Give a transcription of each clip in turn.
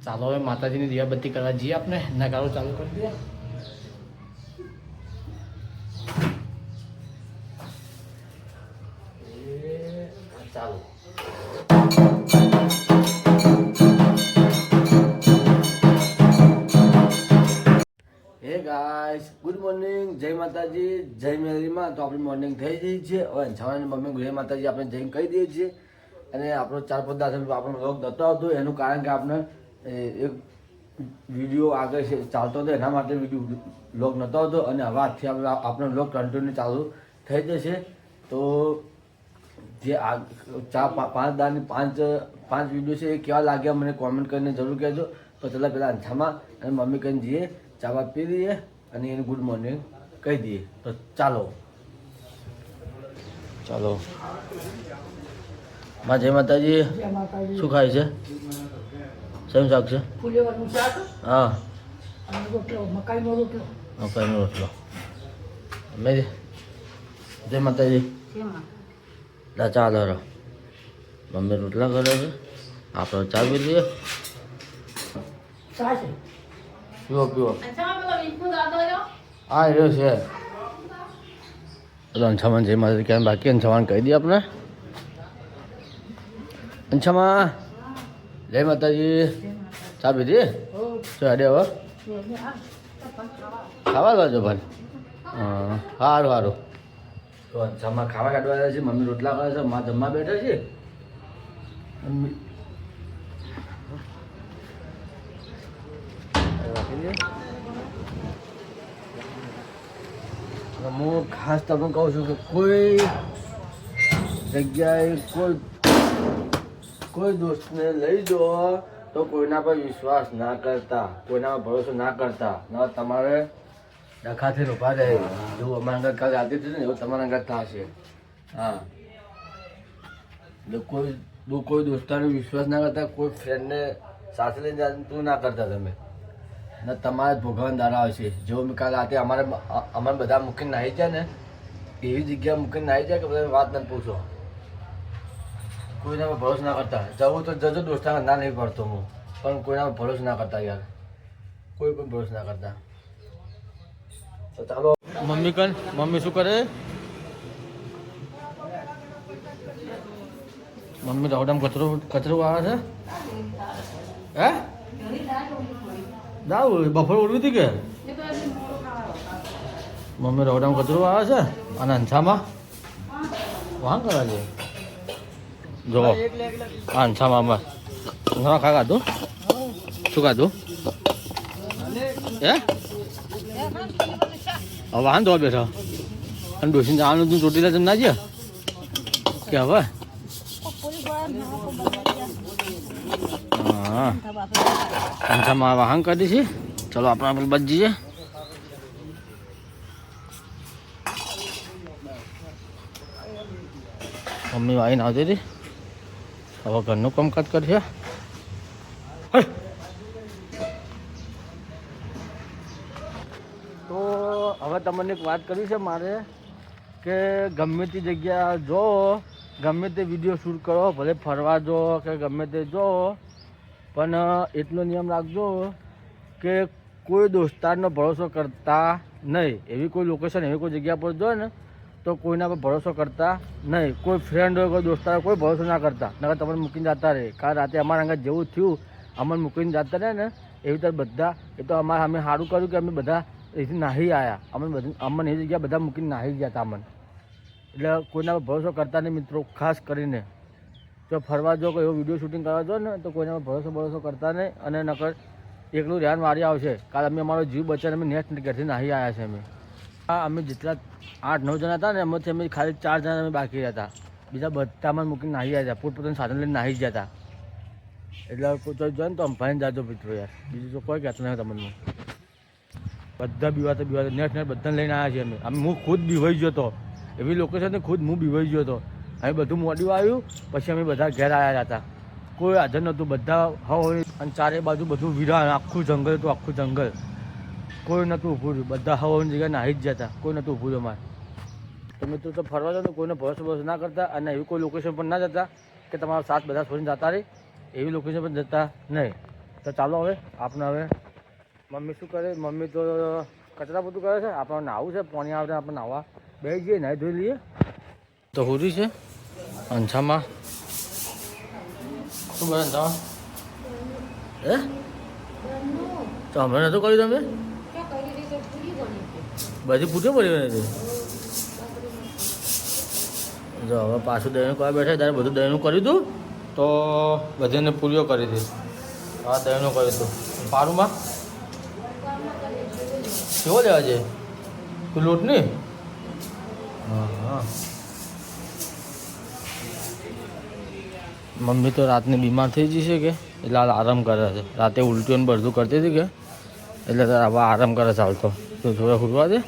ચાલો હવે માતાજીની દીવાબત્તી કરવા જઈએ આપણે નગારો ચાલુ કરી દઈએ ચાલો હે ગાઈસ ગુડ મોર્નિંગ જય માતાજી જય મેરીમાં તો આપણી મોર્નિંગ થઈ ગઈ છે હવે અંછાવાની મમ્મી જય માતાજી આપણે જઈને કહી દઈએ છીએ અને આપણો 4-5 દાસ આપણો વ્લોગ નહોતો આવતો એનું કારણ કે આપણે એક વિડીયો આગળ ચાલતો હતો એના માટે વ્લોગ નહોતો આવતો અને હવે આજથી આપણો વ્લોગ કન્ટિન્યુ ચાલુ થઈ જશે તો જે 4-5 દાની 5 વિડીયો છે એ કેવા લાગ્યા મને કોમેન્ટ કરીને જરૂર કહેજો તો ચાલો પહેલાં અંછામાં અને મમ્મી કહીને જઈએ ચા બા પી દઈએ અને એને ગુડ મોર્નિંગ કહી દઈએ તો ચાલો ચાલો માં જય માતાજી શું ખાય છે શેનું શાક છે હા મકાઈનો રોટલો મેં જય માતાજી ચાલો રો મમ્મી રોટલા કરે છે આપણે ચા પી લઈએ પીવો પીવો હા રહ્યો છે અંછામાં જય માતાજી ક્યાં બાકી અંછામાં કહી દઈએ આપણે અંછામાં જય માતાજી ચા પીધી શું હાડે હવે ખાવા લાવજો ભાઈ હા સારું સારું તો અંછામાં ખાવા કાઢવા આવ્યા છે મમ્મી રોટલા કરે છે માં જમવા બેઠા છે હું ખાસ તમને કહું છું કે કોઈ જગ્યાએ કોઈ દોસ્તને લઈ દો તો કોઈના પર વિશ્વાસ ના કરતા કોઈના પર ભરોસો ના કરતા ના તમારે ડખાથી ઊભા રહે જેવું અમારા અંગત કાલે આવતી હતી ને એવું તમારા અંગત થશે હા એટલે કોઈ દોસ્તારનો વિશ્વાસ ના કરતા કોઈ ફ્રેન્ડને સાથે લઈને તું ના કરતા તમે ને તમારે જ ભોગવવાના દાડા આવશે જેવો મેં કાલે રાતે અમારે બધા મૂકીને નાહી જાય ને એવી જગ્યા મૂકીને નાહી જાય કે બધા વાત નથી પૂછો કોઈના પર ભરોસો ના કરતા જવું તો જજો દોસ્તાર ના નહીં પડતો હું પણ કોઈના પર ભરોસો ના કરતા યાર કોઈ પણ ભરોસો ના કરતા તો ચાલો મમ્મી શું કરે મમ્મી રવડામાં કચરો આવે છે હે દાવ બફર ઉડવી હતી કે મમ્મી રવડામાં કચરો આવે છે અને અંછામાં વાં કરા છે જો અંછામાં ઘણા ખા ખાધું શું ખાધું હે હવે વાહન ધોવા બેઠા અને ડોસીને જવાનું તું ચોટીલા જમ ના છે કે હવે હા અંછામાં વાહન કાઢી છે ચલો આપણા પેલું બચ જઈએ મમ્મી આવીને આવતી હતી હવે ઘરનું કામકાજ કરશે તો હવે તમને એક વાત કરવી છે મારે કે ગમે તે જગ્યા જો ગમે તે વિડીયો શૂટ કરો ભલે ફરવા જો કે ગમે તે જો પણ એટલો નિયમ રાખજો કે કોઈ દોસ્તારનો ભરોસો કરતા નહીં એવી કોઈ લોકેશન એવી કોઈ જગ્યા પર જો ને તો કોઈના પર ભરોસો કરતા નહીં કોઈ ફ્રેન્ડ હોય કોઈ દોસ્તાર કોઈ ભરોસો ના કરતા નકર તમને મૂકીને જતા રહે કારણ રાતે અમારા અંગત જેવું થયું અમને મૂકીને જતા રહે ને એવી રીતે બધા એ તો અમે સારું કર્યું કે અમે બધા એથી નાહી આવ્યા અમને એ જગ્યા બધા મૂકીને નાહી ગયા હતા અમને એટલે કોઈના પર ભરોસો કરતા નહીં મિત્રો ખાસ કરીને જો ફરવા જો કોઈ એવો વિડીયો શૂટિંગ કરવા જો ને તો કોઈના પર ભરોસો કરતા નહીં અને નકર એકલું ધ્યાન વારી આવશે કારણ અમે અમારો જીવ બચાવીને અમે નેક્સ્ટ ઘરથી નાહી આવ્યા છે અમે જેટલા 8-9 જણા હતા ને એમાંથી અમે ખાલી 4 જણા અમે બાકી હતા બીજા બધા અમે મૂકીને નાહી આવ્યા હતા પોતપોતાનું સાધન લઈને નાહી ગયા હતા એટલે કોઈ જો ને તો અંભાઈને જાજો મિત્રો યાર બીજું તો કોઈ કહેતું નહીં તમને બધા બીવાતા નેટ બધાને લઈને આવ્યા છીએ અમે હું ખુદ બીવાઈ ગયો હતો એવી લોકેશન ખુદ હું બીવાઈ ગયો હતો અમે બધું મોડ્યું આવ્યું પછી અમે બધા ઘેર આવ્યા હતા કોઈ હાજર નહોતું બધા હોય અને ચારે બાજુ બધું વિરાન આખું જંગલ હતું આખું જંગલ કોઈ નહોતું ઊભું રહ્યું બધા હવાની જગ્યાએ નાહી જ જતા કોઈ નહોતું ઊભું રહ્યું અમારે તો મિત્રો તો ફરવા જાઓ તો કોઈને ભરોસો ના કરતા અને એવી કોઈ લોકેશન પર ના જતા કે તમારો સાથ બધા છોડીને જતા રહે એવી લોકેશન પર જતા નહીં તો ચાલો હવે આપણે હવે મમ્મી શું કરે, મમ્મી તો કચરા બધું કરે છે, આપણે નાહવું છે, પાણી આવે આપણે નાહવા બેસી જઈએ, નાહી ધોઈ લઈએ. તો હોરી છે અંછામાં શું કરે અંછામાં? તો હમણાં નહોતું કર્યું તમે? બધી પૂછો પડી નથી. જો હવે પાછું દહીંનું કરવા બેઠા ત્યારે બધું દહીંનું કર્યું હતું, તો બધીને પૂરીઓ કરી હતી. હા દહીંનું કર્યું હતું. પારુંમાં કેવો લેવા છે તું લોટ નહીં? હા હા. મમ્મી તો રાતને બીમાર થઈ જઈ છે કે એટલે હાલ આરામ કરે છે. રાતે ઉલટીઓને બધું કરતી હતી કે એટલે હવે આરામ કરે છે હાલ તો થોડા ફૂટવા દે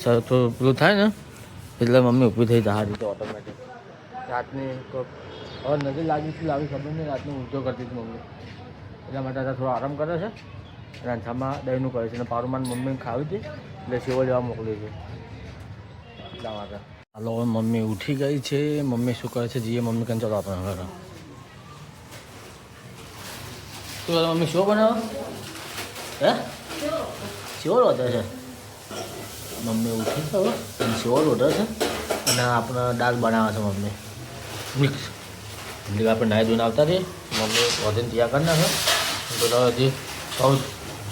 સર થોડું પેલું થાય ને એટલે મમ્મી ઊભી થઈ જાય રીતે ઓટોમેટિક. રાતની હવે નજર લાગી શું લાવી ખબર નહીં, રાતની ઉલટીઓ કરતી હતી મમ્મી, એટલા માટે થોડો આરામ કરે છે. અને અંછામાં દહીંનું કરે છે અને પારુમાન મમ્મીને ખાવી હતી એટલે સેવો લેવા મોકલી છે એટલા માટે. હાલો હવે મમ્મી ઉઠી ગઈ છે. મમ્મી શું કરે છે જઈએ મમ્મી કંઈ ચાલો આપણે ઘરે. શું કરે મમ્મી? શો બનાવો હે? સેવો રોધે છે મમ્મી. ઉઠી તો હવે સેવો રોધે છે અને આપણે દાળ બનાવે છે મમ્મી મિક્સ. એટલે આપણે નાહી ધોઈને આવતા રહીએ, મમ્મી રોધીને તૈયાર કરી નાખે તો હજી બહુ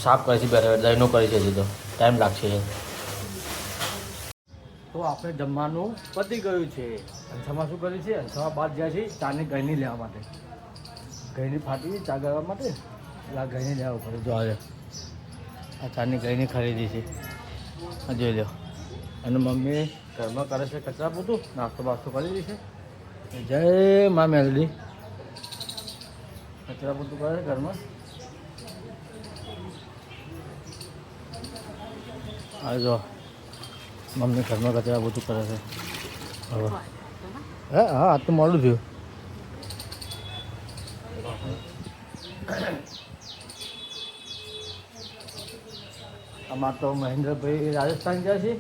સાફ કરે છે બેઠા દહીંનો કરી છે હજી તો ટાઈમ લાગશે. તો આપણે જમવાનું પતી ગયું છે. અંછામાં શું કર્યું છે? અંછામાં બહાર ગયા છે ચાની ગળણી લેવા માટે. ગળણી ફાટી ચા કરવા માટે એટલે આ ગળણી લેવા પડે. જો આજે આ ચાની ગળણી ખરીદી છે આ જોઈ લો. અને મમ્મી ઘરમાં કરે છે કચરા પોતું, નાસ્તો બાસ્તો કરી દીધી છે. જય મા મેલડી. કચરા પોતું કરે છે ઘરમાં. આ જો મમ્મી ઘરમાં કચરા પોતું કરે છે હવે. હા આજ તો મોડું થયું. આમાં તો મહેન્દ્રભાઈ રાજસ્થાન ગયા છે,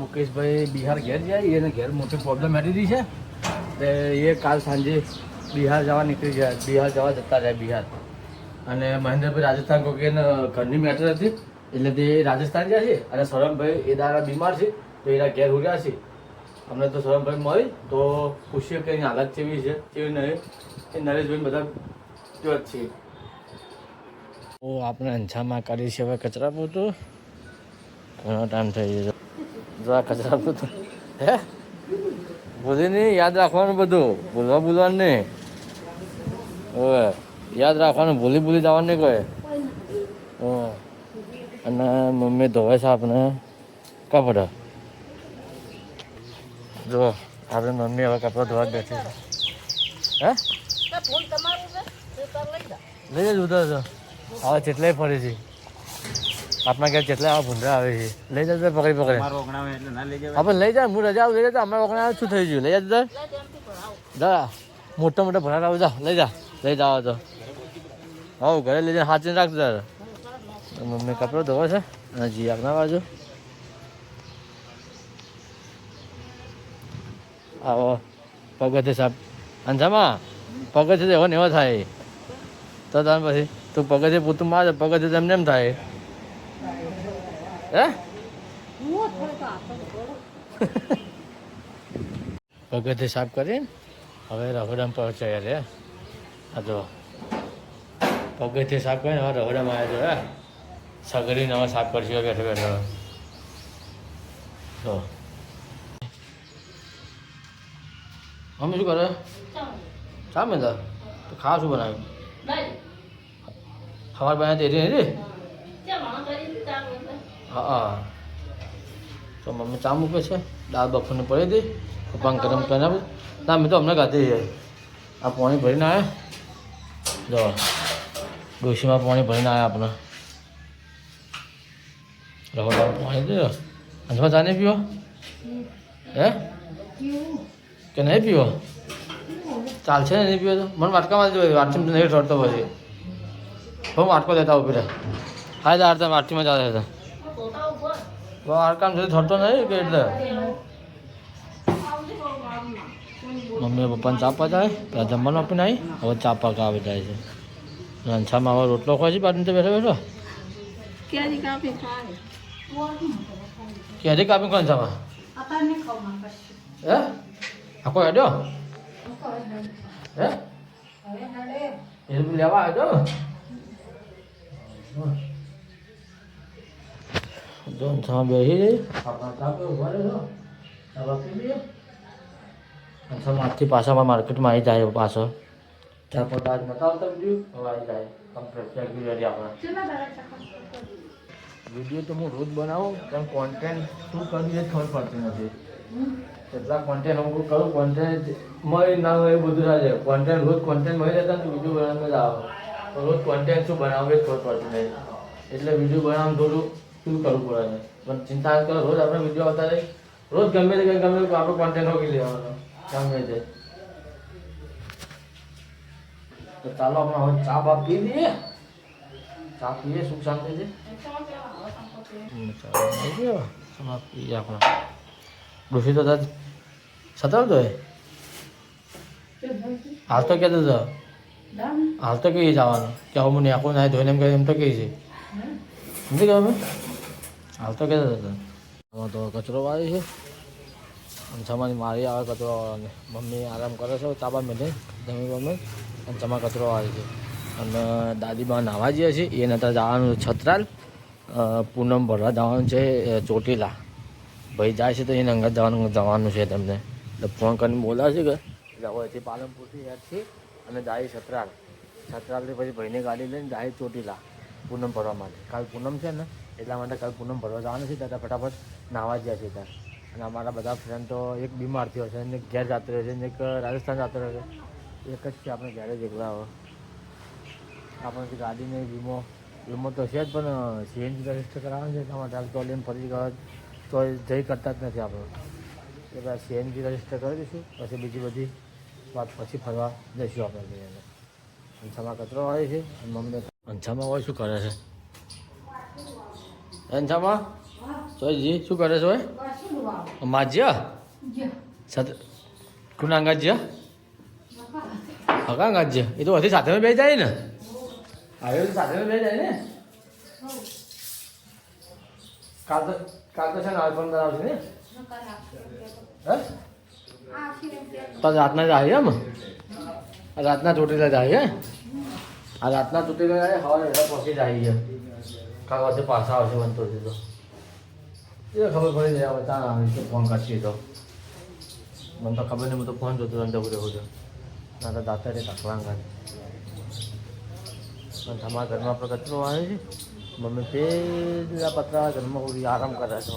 મુકેશભાઈ બિહાર ઘેર જાય. એને ઘેર મોટી પ્રોબ્લેમ આવી રહી છે એટલે એ કાલ સાંજે બિહાર જવા નીકળી ગયા, બિહાર જવા જતા રહ્યા બિહાર. અને મહેન્દ્રભાઈ રાજસ્થાન કોઈ એને ઘરની મેટર હતી એટલે તે રાજસ્થાન ગયા છે. અને સરમભાઈ એ દાડા બીમાર છે તો એના ઘેર ઉગ્યા છે. અમને તો સરમભાઈ મળી તો પૂછીએ કે એની હાલત કેવી છે કેવી નહીં. એ નરેશભાઈ બધા જો જ છે. તો આપણે અંછામાં કરી છે હવે કચરા પોતું. ઘણો ટાઈમ થઈ ગયો જો આ કચરા પોતું. હે ભૂલી નહીં, યાદ રાખવાનું બધું, ભૂલવાનું નહીં. હવે યાદ રાખવાનું, ભૂલી જવાનું નહીં કોઈ. અને મમ્મી ધોવે છે આપણે કપડાં. જો આપણે મમ્મી હવે કપડાં ધોવા બેઠી છે. હે લઈ જજો ઉધર છો હવે જેટલાય ફરે છે આપણા ઘેર જેટલા આવા ભૂંડા આવે છે લઈ જતો પકડી આપણે લઈ જાય. હું રજા લઈ જતા અમારા ઓગણા શું થઈ ગયું? લઈ જતો જા મોટા ભરા આવું જા લઈ જાવ તો હા ઘરે લઈ જાય હાથીને રાખજો તારે. મમ્મી કપડો ધોવે છે અને જી આપના બાજુ આવો પગથે સાહેબ. અંજામાં પગથે એવો ને એવો થાય તો તમે પછી તું પગથે પૂતું માર પગથે એમને એમ થાય. હે પગથે સાફ કરીને હવે રગડામાં પહોંચાય રે. આ તો પગથે સાફ કરીને હવે રગડામાં આવ્યા છે. સગડીને હવે સાફ કરશે બેઠો બેઠો. તો મમ્મી શું કરે? ચા મેં તો ખાવા શું બનાવ્યું? ખબર બનાવી દે રે. હા તો મમ્મી ચા મૂકે છે. દાળ બફોરને પડી દે પપ્પાને ગરમ કરીને આપે. ના મેં તો અમને ગાધી છે. આ પાણી ભરીને આવ્યા જો ડોશીમાં પાણી ભરીને આવ્યા આપણે. રહોડા પાણી દે. અંજમાં ચા નહીં પીવો? હે કે નહીં પીવો? ચાલશે ને નહીં પીવો તો મને વાટકામાં જ વાટકી નહીં ઠરતો પછી હું વાટકો લેતા ઉભી રહે. હા દાડતા વાટકીમાં ચાલે છે વાટકામ સુધી ઠરતો નહીં કે એટલે મમ્મી પપ્પાને ચા પચાવે પેલા જમવાનું આપીને આવી હવે ચા પાકા આવી જાય છે. અંછામાં હવે રોટલો ખોય છે બાજુ બેઠો બેઠો કેરી કાપી ખાય ક્યારે કાપી કોણ અંછામાં હે આખો હેડ્યો હે એ બધું લેવા આવ્યો જો અંછામાં બેસી જઈ આપણા કાપે ઉભા રહેજો આપી દઈએ અંછામાં આજથી પાછા માર્કેટમાં આવી જાય પાછો 4-5 દાડ નતા આવતા વિડીયો હવે આવી જાય કમ્પ્લીટ રેડી આપણા વિડીયો તો હું રોજ બનાવું પણ કોન્ટેન્ટ શું કરવું એ ખબર પડતી નથી કેટલા કોન્ટેન્ટ હું કરું કોન્ટેન્ટ મળી ના હોય એ બધું ના જાય કોન્ટેન્ટ રોજ કોન્ટેન્ટ મળી રહેતા તો વિડીયો બનાવવાનું જ આવે તો રોજ કોન્ટેન્ટ શું બનાવવું એ ખબર પડતી નહીં એટલે વિડીયો બનાવવાનું થોડું શું કરવું પડે છે પણ ચિંતા ન કરો રોજ આપણે વિડીયો આવતા રહી રોજ ગમે તે ગમે આપણે કોન્ટેન્ટ હોકી લેવાનો ગમે તે તો ચાલો આપણે હવે ચા બા પી લઈએ ચા પીએ સુખ શાંતિ છે પીએ આપણે ડોસી તો દાદ સતાવતો હે હાલ તો કહેતો હતો હાલ તો કઈ જવાનું કે હું મને આખું ના ધોઈને એમ કહે એમ તો કહી છે સમજી ગયો અમે હાલ તો કહેતો હતો આમાં તો કચરો વાળી છે અંછામાંથી મારી આવે કચરો વાળાને મમ્મી આરામ કરે છે ચાબા મેલે જમી મમ્મી અંછામાં કચરો વાળી છે અને દાદીમાં નાહવા જઈએ છીએ એ નતા જવાનું છત્રાલ પૂનમ ભરવા જવાનું છે ચોટીલા ભાઈ જાય છે તો એને અંગત જવાનું છે તમને એટલે ફોન કરીને બોલાવે છે કે હવેથી પાલનપુરથી યાદથી અને જાય છત્રાલથી પછી ભાઈને ગાડી લઈને જાય ચોટીલા પૂનમ ભરવા માટે કાલ પૂનમ છે ને એટલા માટે કાલ પૂનમ ભરવા જવાનું છે ત્યાં ફટાફટ નાહવા જાય છે ત્યાં અને અમારા બધા ફ્રેન્ડ તો એક બીમાર થયો છે અને ઘેર જતો રહે છે અને એક રાજસ્થાન જતો રહે છે એક જ છે આપણે ઘેરે જ એકલા હોય આપણે ગાડીને વીમો તો છે જ પણ સીએનજી રજિસ્ટર કરાવવાનું છે એટલા માટે હાલ તો લઈને ફરી તો જઈ કરતા જ નથી આપણે એટલે સીએનજી રજિસ્ટર કરી દઈશું પછી બીજી બધી વાત પછી ફરવા જઈશું આપણે લઈને અંછામાં કચરો આવે છે અને મમ્મી અંછામાં હોય શું કરે છે અંછામાં સોયજી શું કરે છે હોય માજ્યા કુના ગાજ્યા હકા ગાજ્યા એ તો હજી સાથે બે જાય ને આવ્યો સાથે બે જાય ને કાલ તો છે ને આઈફોન આવશે ને હે તો રાતના જ આવી એમ રાતના ચોટીલા જાય હે આ રાતના ચોટીલા જાય હવા પહોંચી જાય છે કાલ વર્ષે પાછા આવશે બનતો તો એ ખબર પડી જાય હવે ત્યાં આવી તો ફોન કાઢીએ તો મને તો ખબર નહીં હું તો ફોન જોતો અંદર બધું બધું ના તો દાતા રે કાકલાંગા પણ તમારા ઘરમાં આપણે કચરો આવે છે મમ્મી પેલા પતરા ઘરમાં પૂરી આરામ કરે છે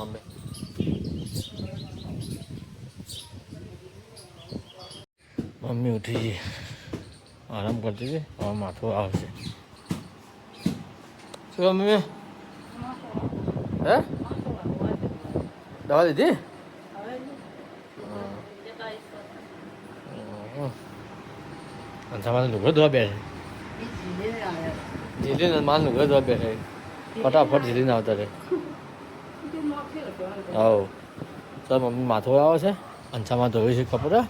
મમ્મી ઉઠી ગઈ આરામ કરતી હતી હવે માથું આવશે શું મમ્મી હે દવા લીધી તમારે લુગડો ધોવા બેસે જીલીને મારે લુગડો ધોવા બેસે ફટાફટ જીલીને આવતા રહે આવો સર મમ્મી માથું આવે છે અંછામાં ધોવી છે કપડાં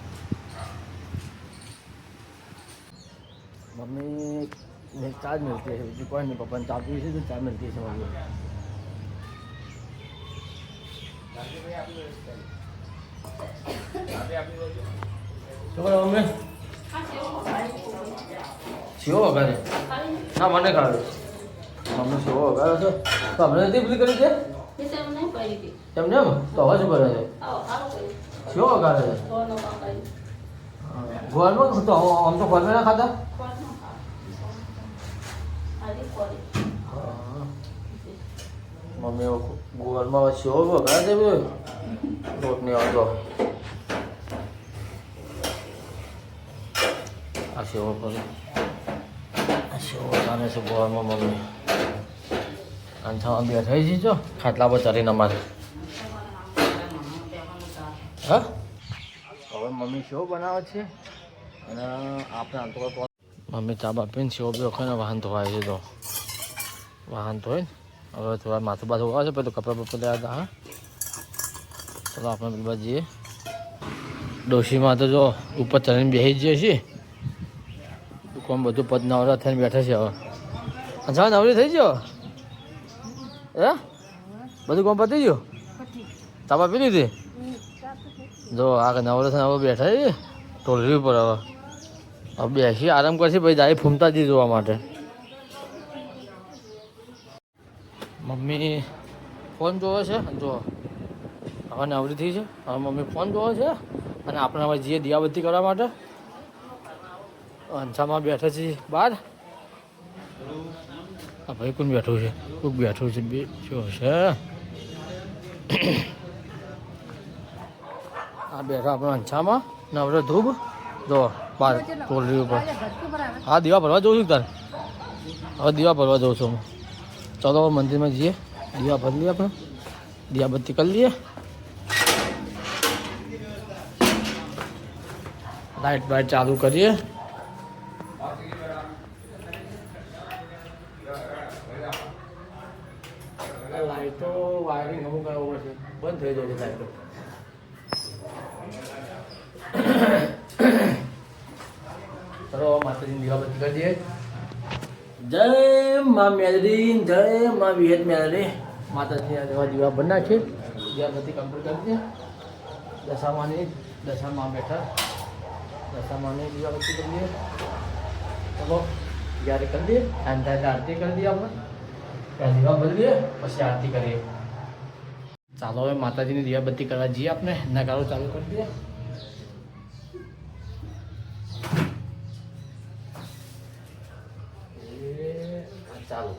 મમ્મી ચા જ મિલતી છે બીજું કોઈ નહીં પપ્પાને ચા પીવી છે તો ચા મિલતી છે મમ્મી શું કરો મમ્મી શિવો વગાડે ના મને ખાવે મમ્મી શિવો વગાડે છે તો અમને નથી પેલી કરી છે એમને એમ તો હવે શું કરે છે શિવો વગાડે છે ગોળમાં તો આમ તો ગોળમાં ના ખાતા મમ્મી ગોળમાં શિવો વગાડે છે લોટ નહીં આવતો આ શેવો પર આ શેવો ચાલે છે ગોળમાં મમ્મી અંછામાં બેઠા છે જો ખાટલા પર ચડીને અમારે હા હવે મમ્મી શેવો બનાવે છે અને આપણે આમ તો મમ્મી ચા બાપીને શેવો બી વખત વાહન ધોવાય છે તો વાહન ધોઈને હવે થોડા માથું બાથું આવે છે પેલું કપડાં બપડા લેવા હતા હા ચલો આપણે પેલા જઈએ ડોશીમાં તો જો ઉપર ચડીને બેસી જઈએ છીએ કોમ બધું પદ નવરા થઈને બેઠા છે હવે અચ્છા નવરી થઈ ગયો હે બધું કોમ પતી ગયું તાપા પી લીધી જો આ નવરા થઈને હવે બેઠા છે ટોલવી પર હવે બેસી આરામ કરશે પછી જાય ફૂમતાજી જોવા માટે મમ્મી ફોન જોવે છે જો હવે નવરી થઈ છે હવે મમ્મી ફોન જોવે છે અને આપણે હવે જઈએ દિયાબત્તી કરવા માટે અંછામાં બેઠા છીએ બહાર આ ભાઈ કોણ બેઠું છે કોક બેઠું છે બે શું છે આ બેઠા આપણે અંછામાં નવરો ધૂપ જો બહાર ટોલરી ઉપર હા દીવા ભરવા જઉં છું તાર હવે દીવા ભરવા જઉં છું ચાલો હવે મંદિરમાં જઈએ દીવા ભરી લઈએ આપણે દિયાબત્તી કરી લઈએ લાઇટ બાઇટ ચાલુ કરીએ લાઇટો વાયરિંગ અમુક over છે બંધ થઈ જાય છે લાઇટો ચલો માતાજીની દીવાબત્તી કરી દઈએ જય મા મેલડી જય મા વિહેત મેલડી માતાજી આ દીવા બની નાખી દીવાબત્તી કમ્પ્લીટ કરી દઈએ દશામાં બેઠા દશામાની દીવાબત્તી કરી દઈએ ચલો જ્યારે કરી દઈએ ટાઈમ થાય આરતી કરી દઈએ આપણે ત્યાં દીવા ભરી દઈએ પછી આરતી કરીએ ચાલો હવે માતાજીની દીવાબત્તી કરવા જઈએ આપણે નગારો ચાલુ કરી દઈએ ચાલો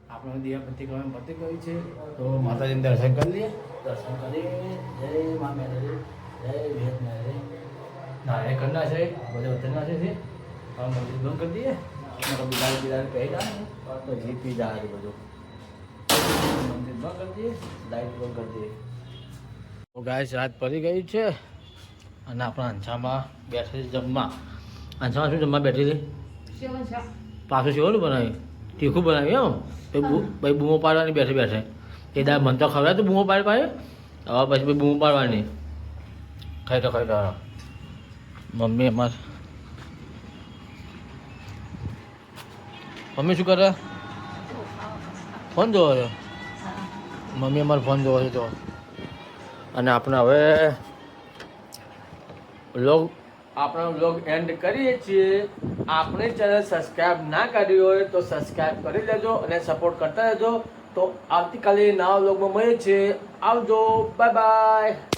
આપણે દીવાબત્તી કરવાનું પતી ગયું છે તો માતાજીને દર્શન કરી લઈએ દર્શન કરી જય મા મેલડી જય વિહેત મેલડી નારાયણ કરના છે બધે વતનના છે હવે મંદિર બંધ કરી દઈએ બિલાડી કહી જાય તો જી પી જાય બધું મંદિર બંધ કરી દઈએ લાઈટ બંધ કરી દઈએ તો ગાય રાત પડી ગઈ છે અને આપણા અંછામાં બેઠી જમવા અંછામાં શું જમવા બેઠી હતી પાછું શેવલું બનાવ્યું તીખું બનાવ્યું એમ ભાઈ બૂમો પાડવાની બેઠે બેઠે એ દાળ મન તો ખવડાય તો બૂમો પાડી પાડે હવે પછી ભાઈ બૂમો પાડવાની ખાઈ તો મમ્મી અમારે મમ્મી શું કરે ફોન જોવો છો મમ્મી અમારે ફોન જોવો છે તો અને આપણે હવે વ્લોગ એન્ડ કરીએ છીએ આપણે ચેનલ સબસ્ક્રાઈબ ના કરી હોય તો સબસ્ક્રાઈબ કરી લેજો અને સપોર્ટ કરતા રહેજો તો આવતીકાલે નવા વ્લોગમાં મળીએ છીએ આવજો બાય બાય